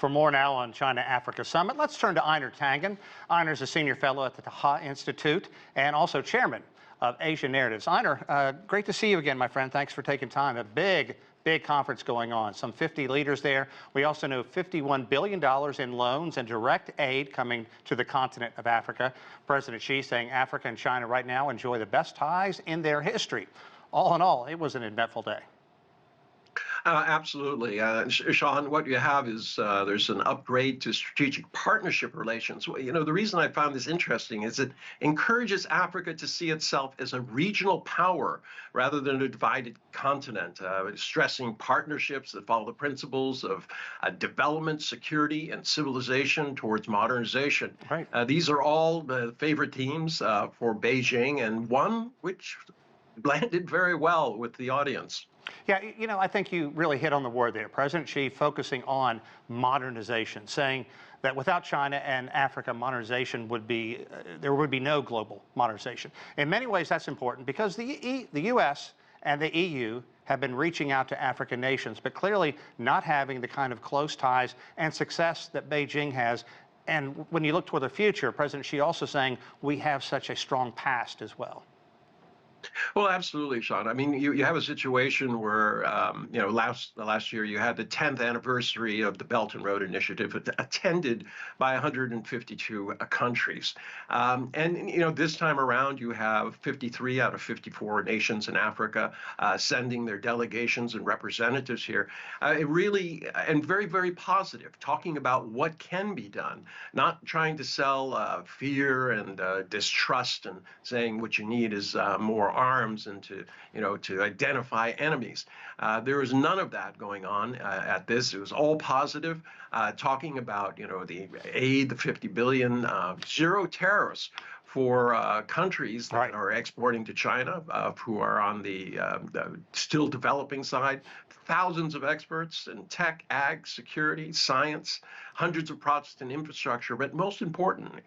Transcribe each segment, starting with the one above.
For more now on China-Africa Summit, let's turn to Einar Tangen. Einar is a senior fellow at the Taihe Institute and also chairman of Asia Narratives. Einar, great to see you again, my friend. Thanks for taking time. A big conference going on. Some 50 leaders there. We also know $51 billion in loans and direct aid coming to the continent of Africa. President Xi saying Africa and China right now enjoy the best ties in their history. All in all, it was an eventful day. Absolutely. Sean, what you have is there's an upgrade to strategic partnership relations. You know, the reason I found this interesting is it encourages Africa to see itself as a regional power rather than a divided continent, stressing partnerships that follow the principles of development, security, and civilization towards modernization. Right. These are all the favorite themes for Beijing, and one which landed very well with the audience. Yeah, you know, I think you really hit on the word there. President Xi focusing on modernization, saying that without China and Africa, modernization would be, there would be no global modernization. In many ways, that's important because the U.S. and the EU have been reaching out to African nations, but clearly not having the kind of close ties and success that Beijing has. And when you look toward the future, President Xi also saying we have such a strong past as well. Well, absolutely, Sean. I mean, you have a situation where, you know, last year you had the 10th anniversary of the Belt and Road Initiative attended by 152 countries. And, you know, this time around you have 53 out of 54 nations in Africa sending their delegations and representatives here. It really, and very, very positive, talking about what can be done, not trying to sell fear and distrust and saying what you need is more arms and to, you know, to identify enemies. There was none of that going on at this. It was all positive, talking about, you know, the aid, the 50 billion, zero tariffs for countries that right. are exporting to China, who are on the still developing side. Thousands of experts in tech, ag, security, science, hundreds of projects in infrastructure, but most importantly,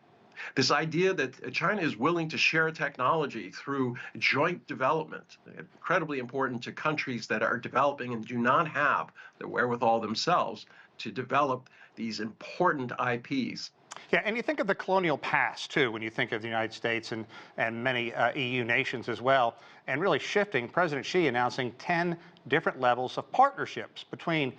this idea that China is willing to share technology through joint development, incredibly important to countries that are developing and do not have the wherewithal themselves to develop these important IPs. Yeah, and you think of the colonial past, too, when you think of the United States and many EU nations as well, and really shifting, President Xi announcing 10 different levels of partnerships between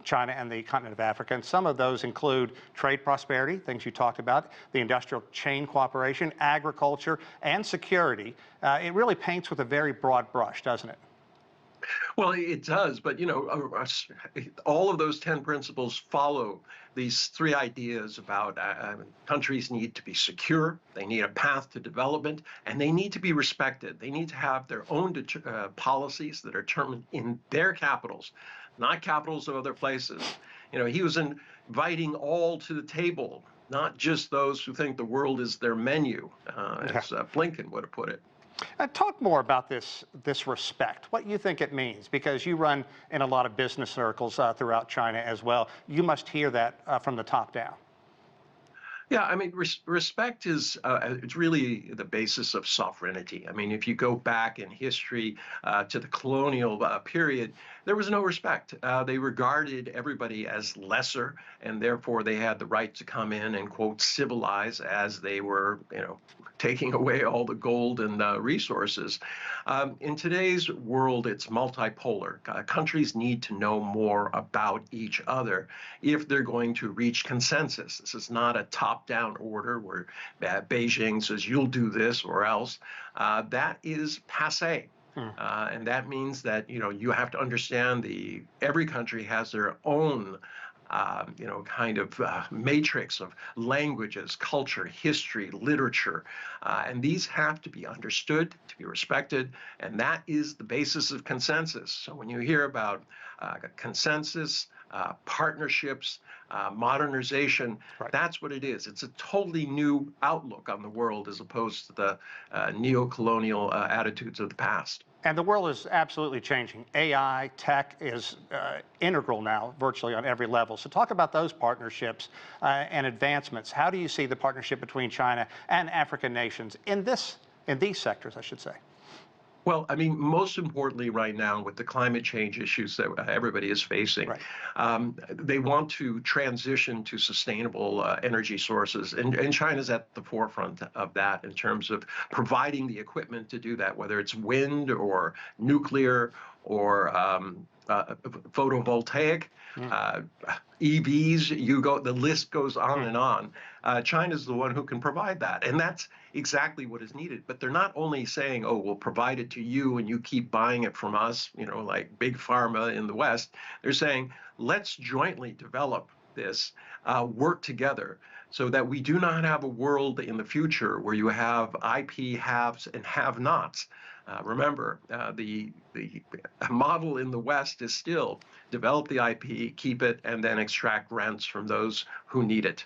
China and the continent of Africa, and some of those include trade prosperity, things you talked about, the industrial chain cooperation, agriculture, and security. It really paints with a very broad brush, doesn't it? Well, it does, but you know, all of those 10 principles follow these three ideas about countries need to be secure, they need a path to development, and they need to be respected. They need to have their own policies that are determined in their capitals, not capitals of other places. You know, he was inviting all to the table, not just those who think the world is their menu, as Blinken would have put it. Talk more about this respect, what you think it means, because you run in a lot of business circles throughout China as well. You must hear that from the top down. Yeah, I mean, respect is it's really the basis of sovereignty. I mean, if you go back in history to the colonial period, there was no respect. They regarded everybody as lesser, and therefore they had the right to come in and, quote, civilize as they were, you know, taking away all the gold and resources. In today's world, it's multipolar. Countries need to know more about each other if they're going to reach consensus. This is not a top-down order where Beijing says, you'll do this or else. That is passé. And that means that, you know, you have to understand every country has their own you know, kind of matrix of languages, culture, history, literature, and these have to be understood, to be respected, and that is the basis of consensus. So when you hear about consensus, partnerships, modernization, right. That's what it is. It's a totally new outlook on the world as opposed to the neo-colonial attitudes of the past. And the world is absolutely changing. AI, tech is integral now, virtually on every level. So talk about those partnerships and advancements. How do you see the partnership between China and African nations in these sectors, I should say? Well, I mean, most importantly, right now, with the climate change issues that everybody is facing, Right. they want to transition to sustainable energy sources. And China's at the forefront of that in terms of providing the equipment to do that, whether it's wind or nuclear or photovoltaic. Mm. Uh, EVs, the list goes on Mm. and on. China's the one who can provide that. And that's exactly what is needed. But they're not only saying, oh, we'll provide it to you and you keep buying it from us, like big pharma in the West. They're saying, let's jointly develop this, work together so that we do not have a world in the future where you have IP haves and have-nots. Remember, the model in the West is still develop the IP, keep it, and then extract rents from those who need it.